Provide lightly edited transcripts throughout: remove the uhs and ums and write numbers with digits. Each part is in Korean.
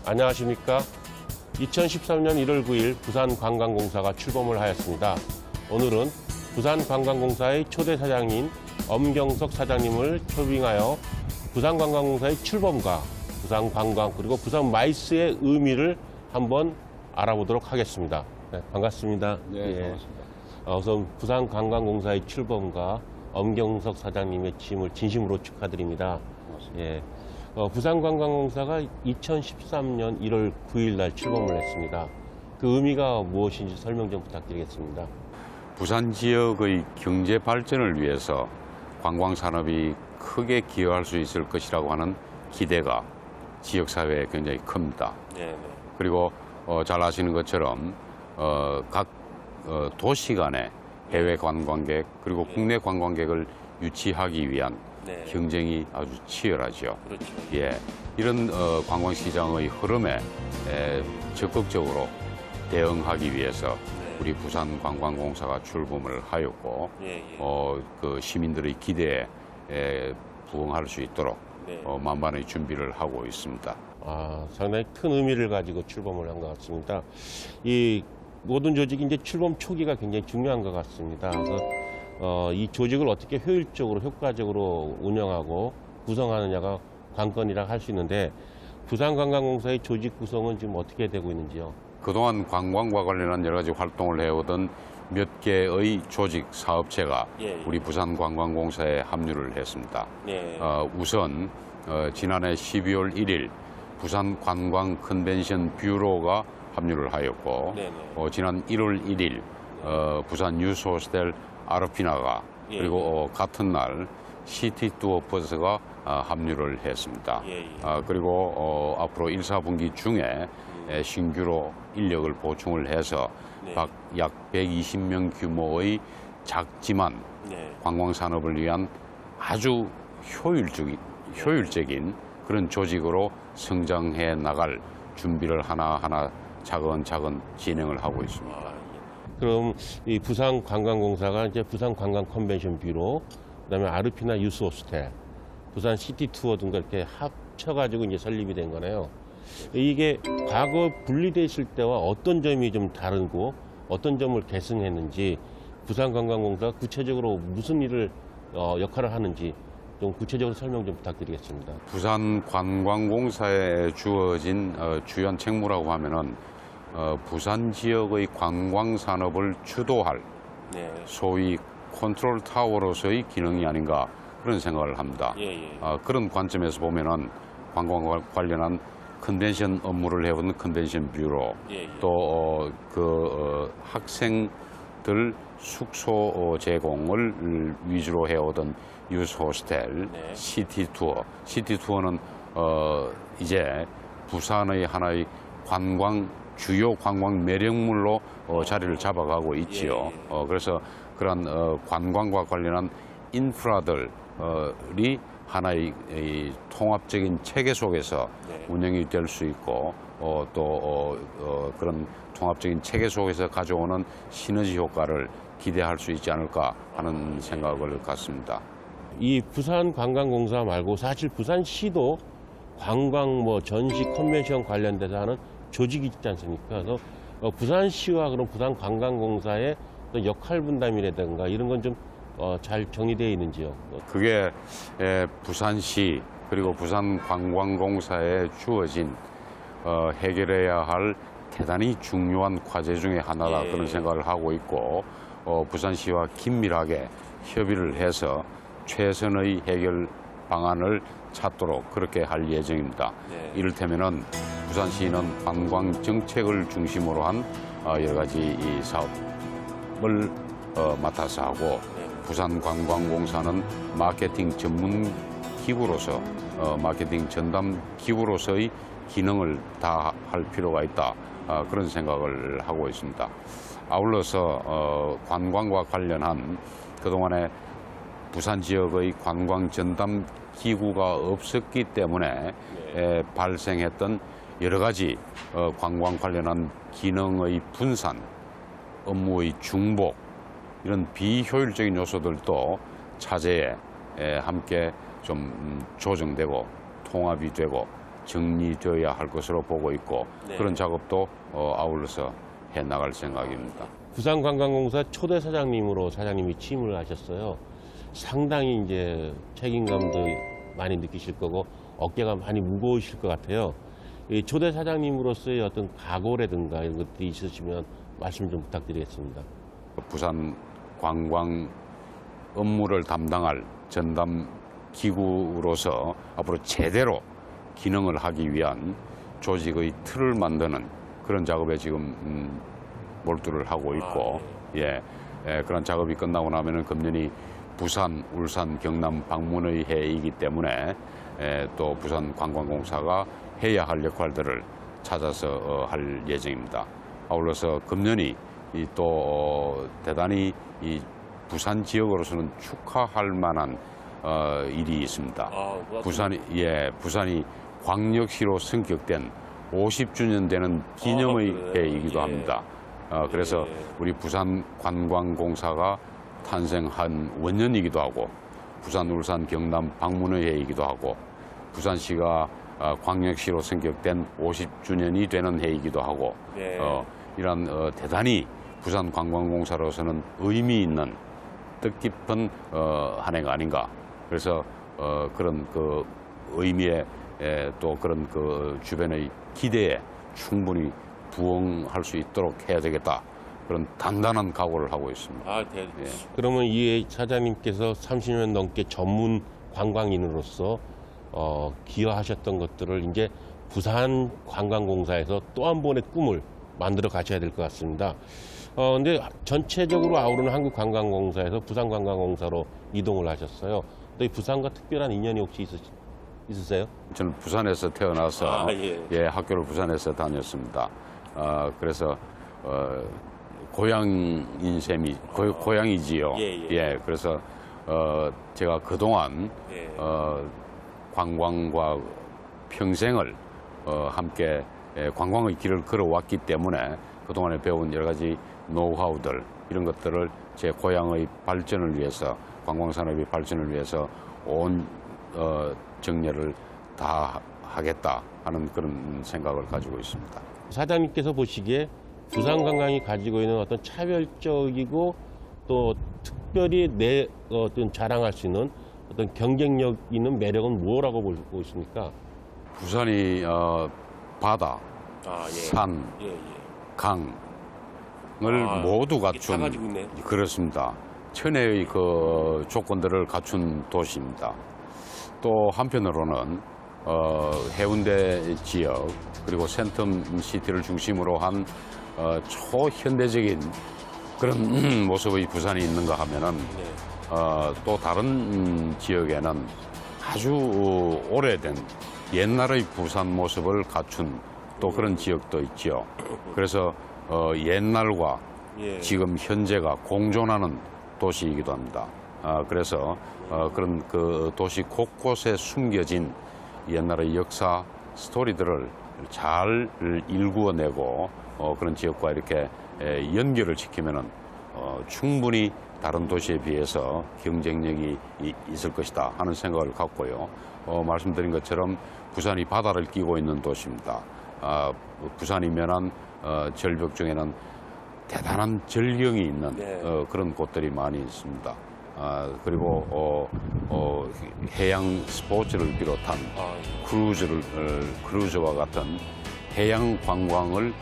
안녕하십니까. 2013년 1월 9일 부산관광공사가 출범을 하였습니다. 오늘은 부산관광공사의 초대 사장인 엄경석 사장님을 초빙하여 부산관광공사의 출범과 부산관광 그리고 부산 마이스의 의미를 한번 알아보도록 하겠습니다. 네, 반갑습니다. 네, 반갑습니다. 우선 부산관광공사의 출범과 엄경석 사장님의 취임을 진심으로 축하드립니다. 고맙습니다. 예. 부산관광공사가 2013년 1월 9일 날 출범을 했습니다. 그 의미가 무엇인지 설명 좀 부탁드리겠습니다. 부산 지역의 경제 발전을 위해서 관광산업이 크게 기여할 수 있을 것이라고 하는 기대가 지역사회에 굉장히 큽니다. 네. 그리고 잘 아시는 것처럼 각 도시 간의 해외 관광객 그리고 국내 관광객을 유치하기 위한 경쟁이 아주 치열하죠. 그렇죠. 예, 이런 관광시장의 흐름에 적극적으로 대응하기 위해서 우리 부산관광공사가 출범을 하였고, 그 시민들의 기대에 부응할 수 있도록 만반의 준비를 하고 있습니다. 상당히 큰 의미를 가지고 출범을 한 것 같습니다. 이 모든 조직이 이제 출범 초기가 굉장히 중요한 것 같습니다. 그래서 이 조직을 어떻게 효율적으로, 효과적으로 운영하고 구성하느냐가 관건이라 할 수 있는데, 부산관광공사의 조직 구성은 지금 어떻게 되고 있는지요? 그동안 관광과 관련한 여러 가지 활동을 해오던 몇 개의 조직 사업체가 우리 부산관광공사에 합류를 했습니다. 우선 지난해 12월 1일 부산관광 컨벤션 뷰로가 합류를 하였고, 지난 1월 1일 부산 뉴스 호스텔 아르피나가 그리고 같은 날 시티 투어 버스가 합류를 했습니다. 그리고 앞으로 1, 4분기 중에 신규로 인력을 보충을 해서 약 120명 규모의 작지만 관광산업을 위한 아주 효율적인 그런 조직으로 성장해 나갈 준비를 하나하나 차근차근 진행을 하고 있습니다. 그럼 이 부산관광공사가 이제 부산관광 컨벤션 뷰로, 그다음에 아르피나 유스 호스텔, 부산 시티 투어 등과 이렇게 합쳐가지고 이제 설립이 된 거네요. 이게 과거 분리돼 있을 때와 어떤 점이 좀 다르고 어떤 점을 계승했는지, 부산관광공사가 구체적으로 무슨 일을 역할을 하는지 좀 구체적으로 설명 좀 부탁드리겠습니다. 부산관광공사에 주어진 주요 책무라고 하면은 부산 지역의 관광 산업을 주도할 소위 컨트롤 타워로서의 기능이 아닌가 그런 생각을 합니다. 그런 관점에서 보면은 관광과 관련한 컨벤션 업무를 해오는 컨벤션 뷰로, 또 학생들 숙소 제공을 위주로 해오던 유스 호스텔, 시티 투어는 이제 부산의 하나의 주요 관광 매력물로 자리를 잡아가고 있지요. 그래서 그런 관광과 관련한 인프라들이 하나의 통합적인 체계 속에서 운영이 될 수 있고, 또 그런 통합적인 체계 속에서 가져오는 시너지 효과를 기대할 수 있지 않을까 하는 생각을 갖습니다. 이 부산관광공사 말고 사실 부산시도 관광, 전시, 컨벤션 관련돼서 하는 조직이 있지 않습니까? 그래서 부산시와 그런 부산관광공사의 역할 분담이라든가 이런 건 좀 잘 정리되어 있는지요? 그게 부산시 그리고 부산관광공사에 주어진 해결해야 할 대단히 중요한 과제 중에 하나다 그런 생각을 하고 있고, 부산시와 긴밀하게 협의를 해서 최선의 해결 방안을 찾도록 그렇게 할 예정입니다. 이를테면은 부산시는 관광 정책을 중심으로 한 여러 가지 이 사업을 맡아서 하고, 부산관광공사는 마케팅 전문 기구로서 마케팅 전담 기구로서의 기능을 다 할 필요가 있다, 그런 생각을 하고 있습니다. 아울러서 관광과 관련한 그동안에 부산 지역의 관광 전담 기구가 없었기 때문에 발생했던 여러 가지 관광 관련한 기능의 분산, 업무의 중복, 이런 비효율적인 요소들도 차제에 함께 좀 조정되고 통합이 되고 정리되어야 할 것으로 보고 있고 네. 그런 작업도 아울러서 해 나갈 생각입니다. 부산관광공사 초대 사장님으로 사장님이 취임을 하셨어요. 상당히 이제 책임감도 많이 느끼실 거고 어깨가 많이 무거우실 것 같아요. 이 초대 사장님으로서의 어떤 각오라든가 이런 것들이 있으시면 말씀 좀 부탁드리겠습니다. 부산 관광 업무를 담당할 전담 기구로서 앞으로 제대로 기능을 하기 위한 조직의 틀을 만드는 그런 작업에 지금 몰두를 하고 있고 그런 작업이 끝나고 나면은 금년이 부산, 울산, 경남 방문의 해이기 때문에 또 부산 관광공사가 해야 할 역할들을 찾아서 할 예정입니다. 아울러서 금년이 또 대단히 이 부산 지역으로서는 축하할 만한 일이 있습니다. 부산이 광역시로 승격된 50주년 되는 기념의 해이기도 합니다. 그래서 우리 부산관광공사가 탄생한 원년이기도 하고 부산, 울산, 경남 방문의 해이기도 하고 부산시가 광역시로 승격된 50주년이 되는 해이기도 하고 이런 대단히 부산관광공사로서는 의미 있는 뜻깊은 한 해가 아닌가. 그래서 그런 그 의미에 또 그런 그 주변의 기대에 충분히 부응할 수 있도록 해야 되겠다. 그런 단단한 각오를 하고 있습니다. 그러면 이 사장님께서 30년 넘게 전문 관광인으로서 기여하셨던 것들을 이제 부산 관광공사에서 또 한 번의 꿈을 만들어 가셔야 될 것 같습니다. 근데 전체적으로 아우르는 한국관광공사에서 부산관광공사로 이동을 하셨어요. 또 이 부산과 특별한 인연이 혹시 있으세요? 저는 부산에서 태어나서 학교를 부산에서 다녔습니다. 그래서 고향인 셈이 고향이지요. 그래서 제가 그동안 관광과 평생을 함께 관광의 길을 걸어왔기 때문에 그동안에 배운 여러 가지 노하우들 이런 것들을 제 고향의 발전을 위해서 관광산업의 발전을 위해서 온 정열을 다 하겠다 하는 그런 생각을 가지고 있습니다. 사장님께서 보시기에 부산관광이 가지고 있는 어떤 차별적이고 또 특별히 내 어떤 자랑할 수 있는 어떤 경쟁력 있는 매력은 뭐라고 보고 있습니까? 부산이 바다, 산, 강을 모두 갖춘 그렇습니다. 천혜의 그 조건들을 갖춘 도시입니다. 또 한편으로는 해운대 지역 그리고 센텀 시티를 중심으로 한 초현대적인 그런 모습의 부산이 있는가 하면은 또 다른 지역에는 아주 오래된 옛날의 부산 모습을 갖춘 또 그런 지역도 있지요. 그래서 옛날과 지금 현재가 공존하는 도시이기도 합니다. 그래서 그런 그 도시 곳곳에 숨겨진 옛날의 역사 스토리들을 잘 일구어내고 그런 지역과 이렇게 연결을 시키면은 충분히 다른 도시에 비해서 경쟁력이 있을 것이다 하는 생각을 갖고요. 말씀드린 것처럼 부산이 바다를 끼고 있는 도시입니다. 부산이 면한 절벽 중에는 대단한 절경이 있는 그런 곳들이 많이 있습니다. 그리고 해양 스포츠를 비롯한 크루즈와 같은 해양 관광을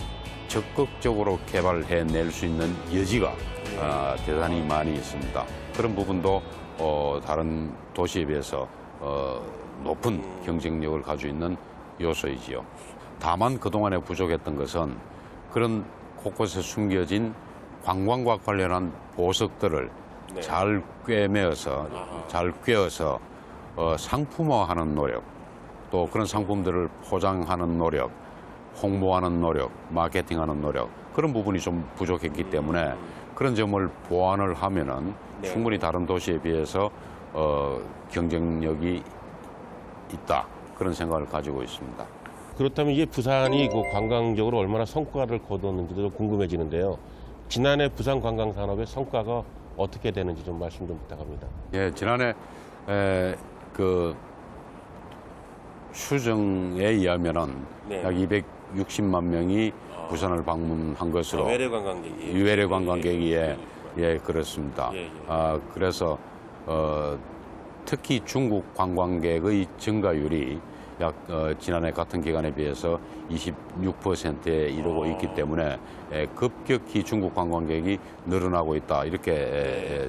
적극적으로 개발해낼 수 있는 여지가 대단히 많이 있습니다. 그런 부분도 다른 도시에 비해서 높은 경쟁력을 가지고 있는 요소이지요. 다만 그동안에 부족했던 것은 그런 곳곳에 숨겨진 관광과 관련한 보석들을 잘 꿰매어서 잘 꿰어서 상품화하는 노력, 또 그런 상품들을 포장하는 노력, 홍보하는 노력, 마케팅하는 노력 그런 부분이 좀 부족했기 때문에 그런 점을 보완을 하면은 충분히 다른 도시에 비해서 경쟁력이 있다 그런 생각을 가지고 있습니다. 그렇다면 이제 부산이 그 관광적으로 얼마나 성과를 거두었는지도 궁금해지는데요. 지난해 부산 관광 산업의 성과가 어떻게 되는지 좀 말씀 좀 부탁합니다. 예, 지난해 그 추정에 의하면은 네. 약 260만 명이 부산을 방문한 것으로 외래 관광객이 외래 관광객이 예, 그렇습니다. 예, 예. 그래서 특히 중국 관광객의 증가율이 약 지난해 같은 기간에 비해서 26%에 이르고 있기 때문에 급격히 중국 관광객이 늘어나고 있다 이렇게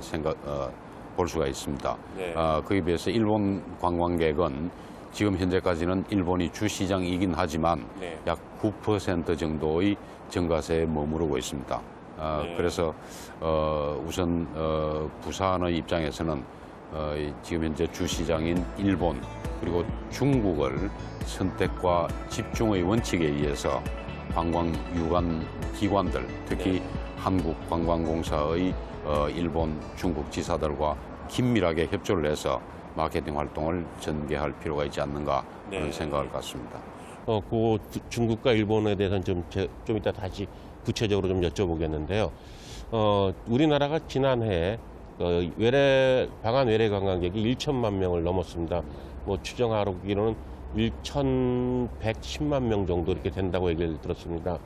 볼 수가 있습니다. 네. 그에 비해서 일본 관광객은 지금 현재까지는 일본이 주시장이긴 하지만 네. 약 9% 정도의 증가세에 머무르고 있습니다. 네. 그래서 우선 부산의 입장에서는 지금 현재 주시장인 일본 그리고 중국을 선택과 집중의 원칙에 의해서 관광 유관 기관들 특히 네. 한국관광공사의 일본, 중국 지사들과 긴밀하게 협조를 해서 마케팅 활동을 전개할 필요가 있지 않는가 그런 네. 생각을 갖습니다. 그 중국과 일본에 대해서는 좀 이따 다시 구체적으로 좀 여쭤보겠는데요. 우리나라가 지난해 방한 외래 관광객이 1천만 명을 넘었습니다. 뭐 추정하기로는 1,110만 명 정도 이렇게 된다고 얘기를 들었습니다.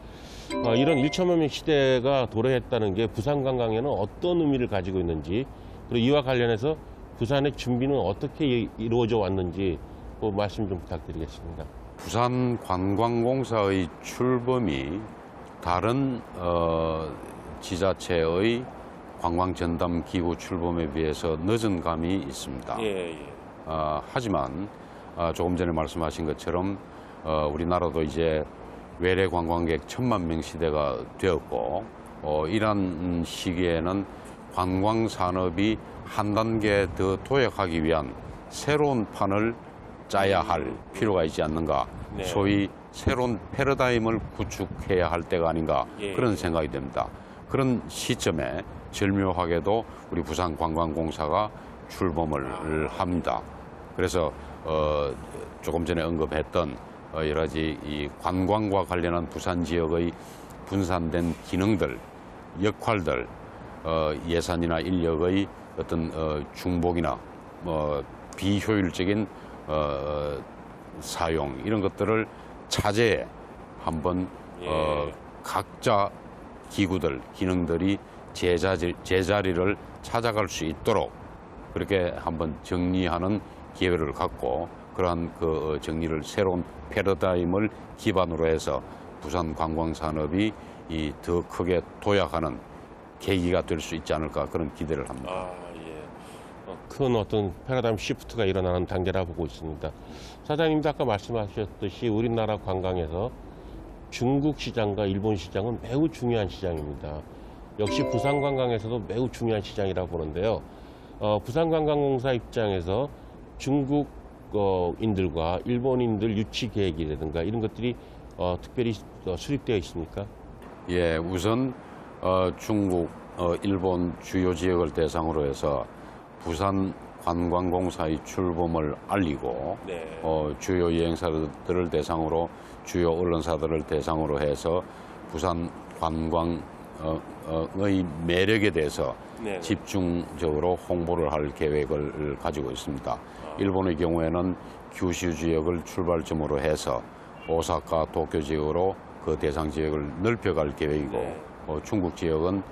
이런 1천만 명 시대가 도래했다는 게 부산 관광에는 어떤 의미를 가지고 있는지, 그리고 이와 관련해서 부산의 준비는 어떻게 이루어져 왔는지 그 말씀 좀 부탁드리겠습니다. 부산관광공사의 출범이 다른 지자체의 관광전담기구 출범에 비해서 늦은 감이 있습니다. 예, 예. 하지만 조금 전에 말씀하신 것처럼 우리나라도 이제 외래 관광객 1,000만 명 시대가 되었고 이러한 시기에는 관광산업이 한 단계 더 도약하기 위한 새로운 판을 짜야 할 필요가 있지 않는가. 네. 소위 새로운 패러다임을 구축해야 할 때가 아닌가 예. 그런 생각이 듭니다. 그런 시점에 절묘하게도 우리 부산관광공사가 출범을 합니다. 그래서 조금 전에 언급했던 여러 가지 이 관광과 관련한 부산 지역의 분산된 기능들, 역할들, 예산이나 인력의 어떤 중복이나 비효율적인 사용 이런 것들을 차제해 한번 예. 각자 기구들, 기능들이 제자리를 찾아갈 수 있도록 그렇게 한번 정리하는 기회를 갖고 그러한 그 정리를 새로운 패러다임을 기반으로 해서 부산 관광산업이 더 크게 도약하는 계기가 될 수 있지 않을까 그런 기대를 합니다. 예. 큰 어떤 패러다임 시프트가 일어나는 단계라 보고 있습니다. 사장님도 아까 말씀하셨듯이 우리나라 관광에서 중국 시장과 일본 시장은 매우 중요한 시장입니다. 역시 부산 관광에서도 매우 중요한 시장이라고 보는데요. 부산관광공사 입장에서 중국인들과 일본인들 유치 계획이라든가 이런 것들이 특별히 수립되어 있습니까? 예, 우선 중국, 일본 주요 지역을 대상으로 해서 부산 관광공사의 출범을 알리고 네. 주요 여행사들을 대상으로 주요 언론사들을 대상으로 해서 부산 관광의 매력에 대해서 네. 집중적으로 홍보를 할 계획을 가지고 있습니다. 일본의 경우에는 규슈 지역을 출발점으로 해서 오사카, 도쿄 지역으로 그 대상 지역을 넓혀갈 계획이고 네. 중국 지역은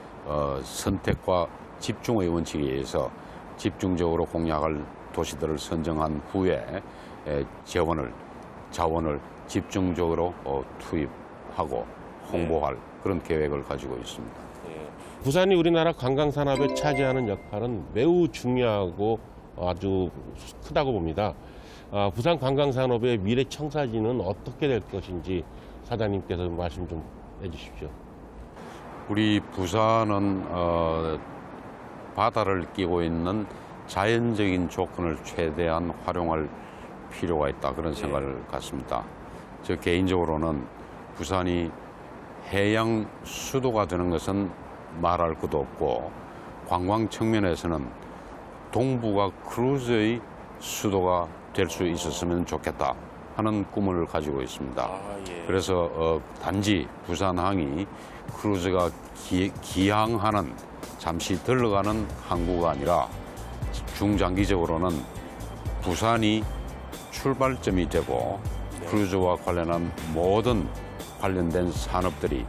선택과 집중의 원칙에 의해서 집중적으로 공략할 도시들을 선정한 후에 자원을 집중적으로 투입하고 홍보할 그런 계획을 가지고 있습니다. 부산이 우리나라 관광산업에 차지하는 역할은 매우 중요하고 아주 크다고 봅니다. 부산 관광산업의 미래 청사진은 어떻게 될 것인지 사장님께서 말씀 좀 해주십시오. 우리 부산은 바다를 끼고 있는 자연적인 조건을 최대한 활용할 필요가 있다 그런 생각을 갖습니다. 저 개인적으로는 부산이 해양 수도가 되는 것은 말할 것도 없고 관광 측면에서는 동북아 크루즈의 수도가 될 수 있었으면 좋겠다 하는 꿈을 가지고 있습니다. 그래서 단지 부산항이 크루즈가 기항하는 잠시 들러가는 항구가 아니라 중장기적으로는 부산이 출발점이 되고 크루즈와 관련한 모든 관련된 산업들이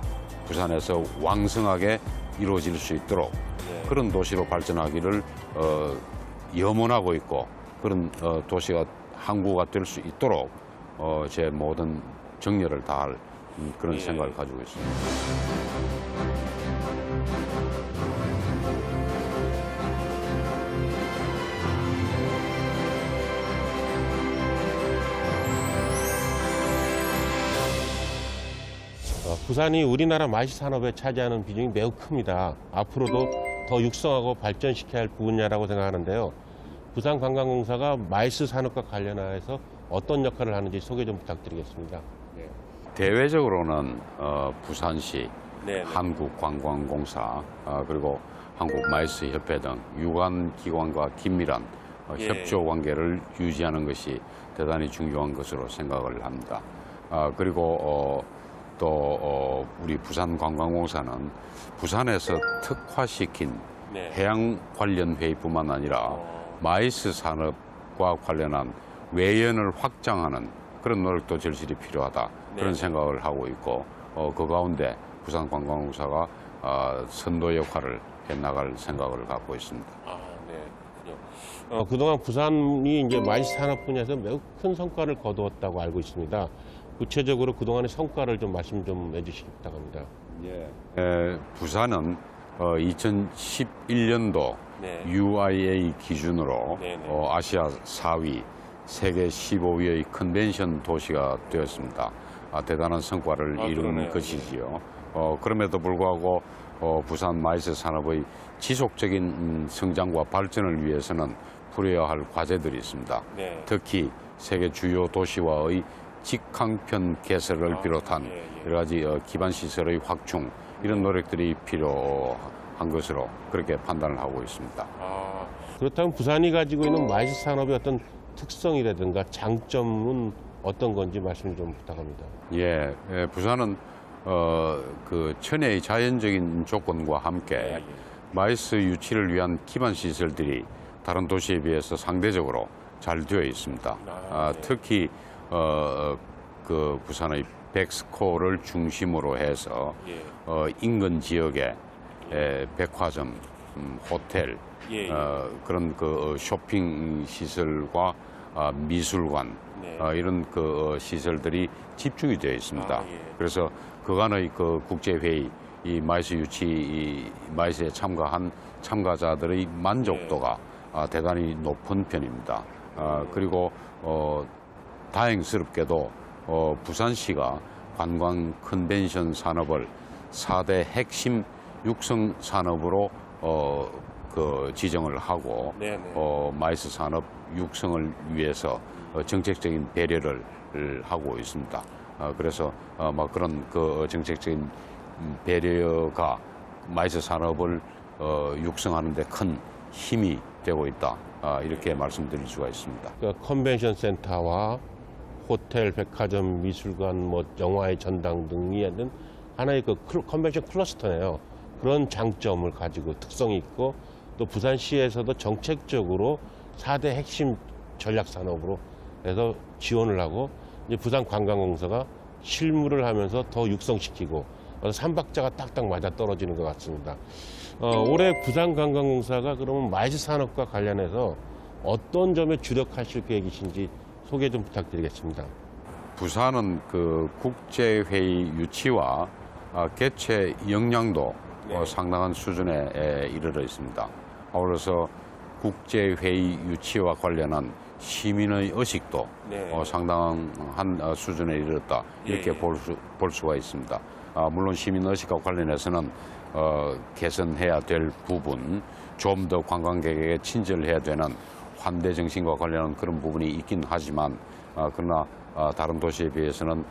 부산에서 왕성하게 이루어질 수 있도록 그런 도시로 발전하기를 염원하고 있고 그런 도시가 항구가 될 수 있도록 제 모든 정열을 다할 그런 생각을 가지고 있습니다. 부산이 우리나라 마이스 산업에 차지하는 비중이 매우 큽니다. 앞으로도 더 육성하고 발전시켜야 할 분야라고 생각하는데요. 부산관광공사가 마이스 산업과 관련해서 어떤 역할을 하는지 소개 좀 부탁드리겠습니다. 대외적으로는 부산시, 한국관광공사 그리고 한국마이스협회 등 유관기관과 긴밀한 협조 관계를 유지하는 것이 대단히 중요한 것으로 생각을 합니다. 그리고 또 우리 부산관광공사는 부산에서 특화시킨 해양 관련 회의뿐만 아니라 마이스 산업과 관련한 외연을 확장하는 그런 노력도 절실히 필요하다. 그런 생각을 하고 있고 그 가운데 부산관광공사가 선도 역할을 해나갈 생각을 갖고 있습니다. 그동안 부산이 이제 마이스 산업 분야에서 매우 큰 성과를 거두었다고 알고 있습니다. 구체적으로 그동안의 성과를 좀 말씀 좀 해주시기 부탁합니다. 부산은 2011년도 UIA 기준으로 아시아 4위, 세계 15위의 컨벤션 도시가 되었습니다. 대단한 성과를 이룬 것이지요. 그럼에도 불구하고 부산 마이스 산업의 지속적인 성장과 발전을 위해서는 풀어야 할 과제들이 있습니다. 특히 세계 주요 도시와의 직항편 개설을 비롯한 여러 가지 기반 시설의 확충 이런 노력들이 필요한 것으로 그렇게 판단을 하고 있습니다. 그렇다면 부산이 가지고 있는 마이스 산업의 어떤 특성이라든가 장점은 어떤 건지 말씀 좀 부탁합니다. 부산은 그 천혜의 자연적인 조건과 함께 마이스 유치를 위한 기반 시설들이 다른 도시에 비해서 상대적으로 잘 되어 있습니다. 특히 그 부산의 백스코를 중심으로 해서 인근 지역에 백화점, 호텔, 그런 그 쇼핑 시설과 미술관 이런 그 시설들이 집중이 되어 있습니다. 그래서 그간의 그 국제회의, 이 마이스 유치, 이 마이스에 참가한 참가자들의 만족도가 대단히 높은 편입니다. 그리고 다행스럽게도 부산시가 관광 컨벤션 산업을 4대 핵심 육성 산업으로 그 지정을 하고 마이스 산업 육성을 위해서 정책적인 배려를 하고 있습니다. 그래서 막 그런 그 정책적인 배려가 마이스 산업을 육성하는 데 큰 힘이 되고 있다. 이렇게 말씀드릴 수가 있습니다. 그러니까 컨벤션 센터와 호텔, 백화점, 미술관, 뭐 영화의 전당 등이 있는 하나의 그 컨벤션 클러스터네요. 그런 장점을 가지고 특성이 있고 또 부산시에서도 정책적으로 4대 핵심 전략 산업으로 해서 지원을 하고 이제 부산관광공사가 실무를 하면서 더 육성시키고 삼박자가 딱딱 맞아 떨어지는 것 같습니다. 올해 부산관광공사가 그러면 마이스 산업과 관련해서 어떤 점에 주력하실 계획이신지 소개 좀 부탁드리겠습니다. 부산은 그 국제회의 유치와 개최 역량도 상당한 수준에 이르러 있습니다. 아울러서 국제회의 유치와 관련한 시민의 의식도 상당한 수준에 이르렀다. 이렇게 볼 수가 있습니다. 물론 시민 의식과 관련해서는 개선해야 될 부분, 좀 더 관광객에게 친절해야 되는 환대 정신과 관련한 그런 부분이 있긴 하지만 그러나 다른 도시에 비해서는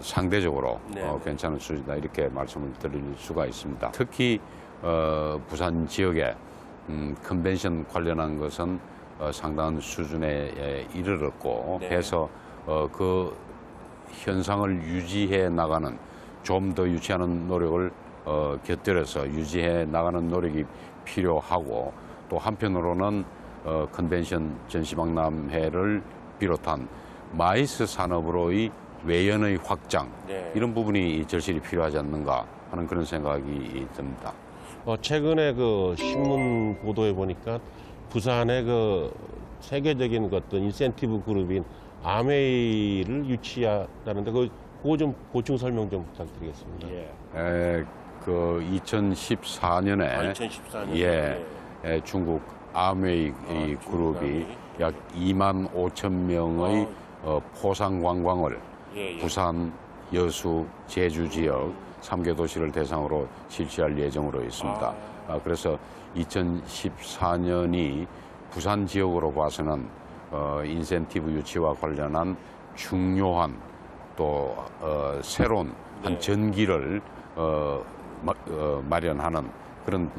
상대적으로 괜찮은 수준이다 이렇게 말씀을 드릴 수가 있습니다. 특히 부산 지역에 컨벤션 관련한 것은 상당한 수준에 이르렀고 해서 그 현상을 유지해 나가는 좀 더 유치하는 노력을 곁들여서 유지해 나가는 노력이 필요하고 또 한편으로는 컨벤션 전시박람회를 비롯한 마이스 산업으로의 외연의 확장 네. 이런 부분이 절실히 필요하지 않는가 하는 그런 생각이 듭니다. 최근에 그 신문 보도에 보니까 부산의 그 세계적인 그 어떤 인센티브 그룹인 아메이를 유치하다는데 그거 좀 보충 설명 좀 부탁드리겠습니다. 그 2014년에 2014년 중국 아메이 그룹이 약 2만 5천 명의 포상 관광을 부산, 여수, 제주 지역 3개 도시를 대상으로 실시할 예정으로 있습니다. 그래서 2014년이 부산 지역으로 봐서는 인센티브 유치와 관련한 중요한 또 새로운 한 전기를 마련하는 그런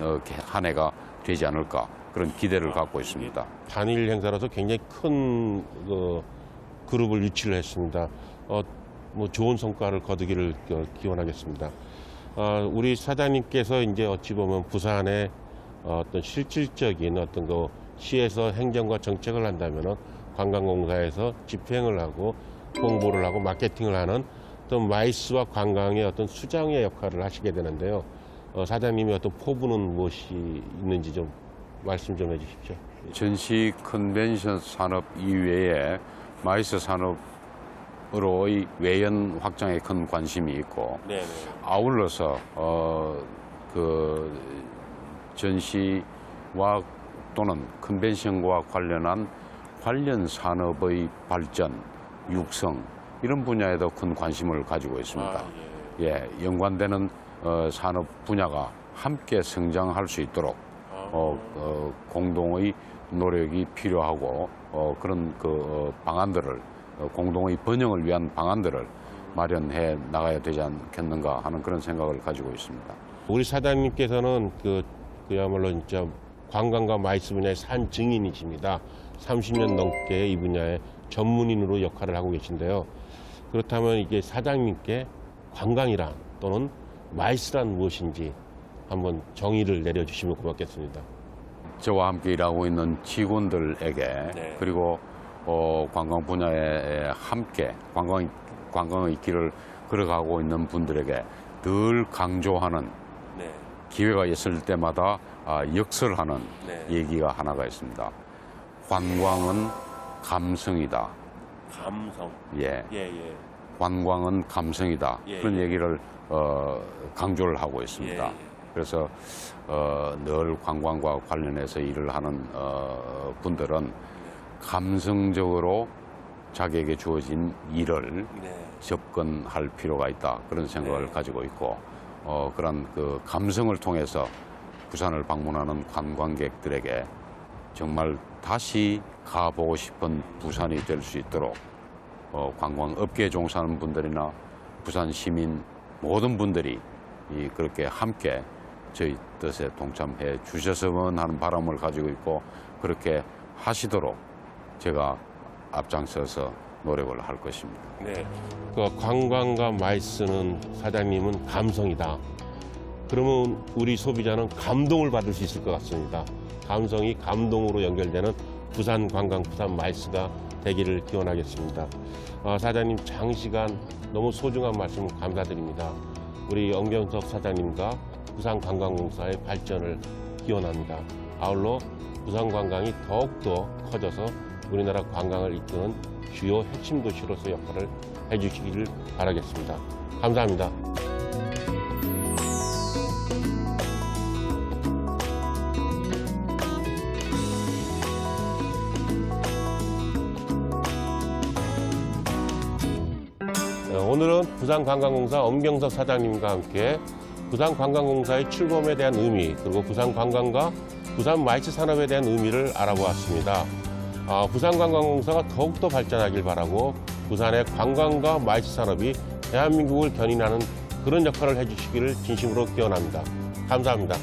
한 해가 되지 않을까 그런 기대를 갖고 있습니다. 단일 행사라서 굉장히 큰 그룹을 유치를 했습니다. 뭐 좋은 성과를 거두기를 기원하겠습니다. 우리 사장님께서 이제 어찌 보면 부산의 어떤 실질적인 어떤 그 시에서 행정과 정책을 한다면은 관광공사에서 집행을 하고 홍보를 하고 마케팅을 하는 어떤 마이스와 관광의 어떤 수장의 역할을 하시게 되는데요. 사장님의 어떤 포부는 무엇이 있는지 좀 말씀 좀 해주십시오. 전시 컨벤션 산업 이외에 마이스 산업으로의 외연 확장에 큰 관심이 있고 아울러서 그 전시와 또는 컨벤션과 관련한 관련 산업의 발전, 육성 이런 분야에도 큰 관심을 가지고 있습니다. 연관되는 산업 분야가 함께 성장할 수 있도록 공동의 노력이 필요하고 그런 그 방안들을 공동의 번영을 위한 방안들을 마련해 나가야 되지 않겠는가 하는 그런 생각을 가지고 있습니다. 우리 사장님께서는 그야말로 진짜 관광과 마이스 분야의 산 증인이십니다. 30년 넘게 이 분야의 전문인으로 역할을 하고 계신데요. 그렇다면 이게 사장님께 관광이란 또는 마이스란 무엇인지 한번 정의를 내려주시면 고맙겠습니다. 저와 함께 일하고 있는 직원들에게 그리고 관광 분야에 함께 관광의 길을 걸어가고 있는 분들에게 늘 강조하는 기회가 있을 때마다 역설하는 얘기가 하나가 있습니다. 관광은 감성이다. 감성. 관광은 감성이다. 그런 얘기를 강조를 하고 있습니다. 그래서 늘 관광과 관련해서 일을 하는 분들은 감성적으로 자기에게 주어진 일을 접근할 필요가 있다. 그런 생각을 가지고 있고 그런 그 감성을 통해서 부산을 방문하는 관광객들에게 정말 다시 가보고 싶은 부산이 될 수 있도록 관광업계에 종사하는 분들이나 부산 시민 모든 분들이 그렇게 함께 저희 뜻에 동참해 주셨으면 하는 바람을 가지고 있고 그렇게 하시도록 제가 앞장서서 노력을 할 것입니다. 그 관광과 마이스는 사장님은 감성이다. 그러면 우리 소비자는 감동을 받을 수 있을 것 같습니다. 감성이 감동으로 연결되는 부산 관광, 부산 마이스가 되기를 기원하겠습니다. 사장님 장시간 너무 소중한 말씀 감사드립니다. 우리 엄경석 사장님과 부산관광공사의 발전을 기원합니다. 아울러 부산관광이 더욱더 커져서 우리나라 관광을 이끄는 주요 핵심 도시로서 역할을 해주시기를 바라겠습니다. 감사합니다. 오늘은 부산관광공사 엄경석 사장님과 함께 부산관광공사의 출범에 대한 의미 그리고 부산관광과 부산 마이스 산업에 대한 의미를 알아보았습니다. 부산관광공사가 더욱더 발전하길 바라고 부산의 관광과 마이스 산업이 대한민국을 견인하는 그런 역할을 해주시기를 진심으로 기원합니다. 감사합니다.